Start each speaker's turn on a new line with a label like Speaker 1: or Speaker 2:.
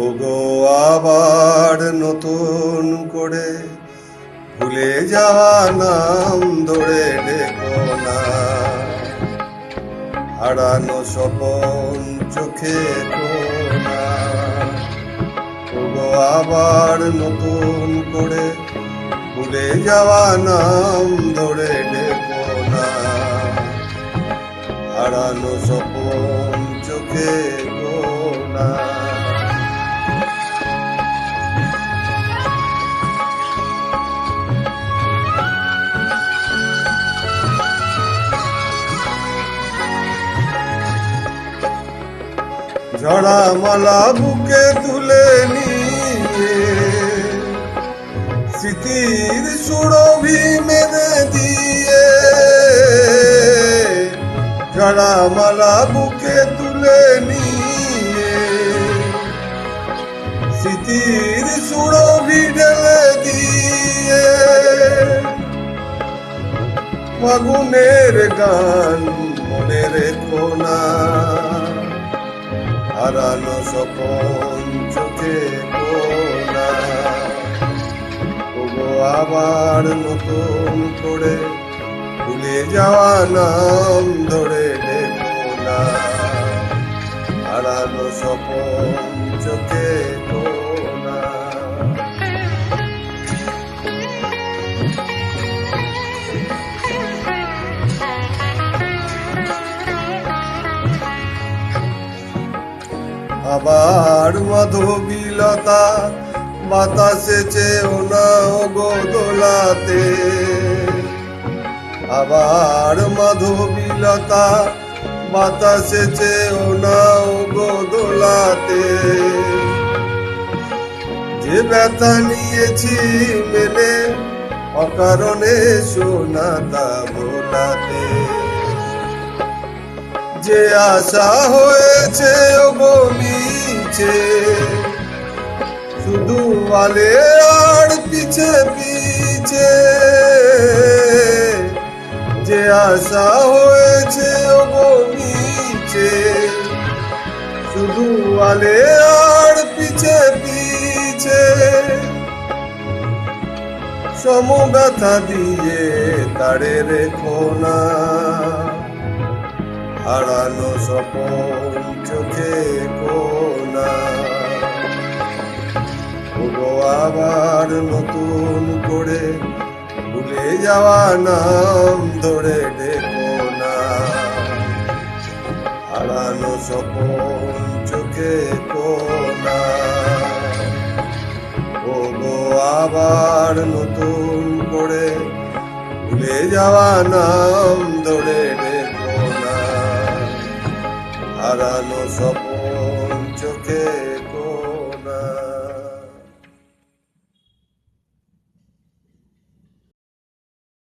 Speaker 1: ওগো আবার নতুন করে ভুলে যাওয়া নাম ধরে ডেকো না, হারানো স্বপন চোখে কোনা। ওগো আবার নতুন করে ভুলে যাওয়া নাম ধরে ডেকো না, হারানো স্বপন চোখে কোনা। ঝরা মালা বুকে তুলে নিয়ে স্মৃতির সুরভি মেরে দিয়ে, ঝরা মালা বুকে তুলে নিয়ে স্মৃতির সুরভি ঢেলে দিয়ে, ফাগুনের গান মনে রেখো না, হারানো স্বপন চোখে কোনা। ওগো আবার নতুন করে ভুলে যাওয়া নাম ধরে ডেকো না, হারানো স্বপন চোখে কোনা। আবার মাধবীলতা বাতাসে চেয়েও না গো দোলাতে, আবার মাধবীলতা বাতাসে চেয়েও না গো দোলাতে। যে ব্যথা নিয়েছি মেলে অকারণে সোনা তা ভোলাতে, যে আশা হয়েছে ওগো মিছে শুধু আলে আর পিছে পিছে, যে আশা হয়েছে ওগো মিছে শুধু আলে আর পিছে পিছে। সম ব্যথা দিয়ে তারে রেখো না, হারানো স্বপন চোখে কোনা। ওগো আবার নতুন করে ভুলে যাওয়া নাম ধরে ডেকো না, হারানো স্বপন চোখে কোনা। ওগো আবার নতুন করে ভুলে যাওয়া নাম ধরে ডেকো না, হারানো স্বপন চোখে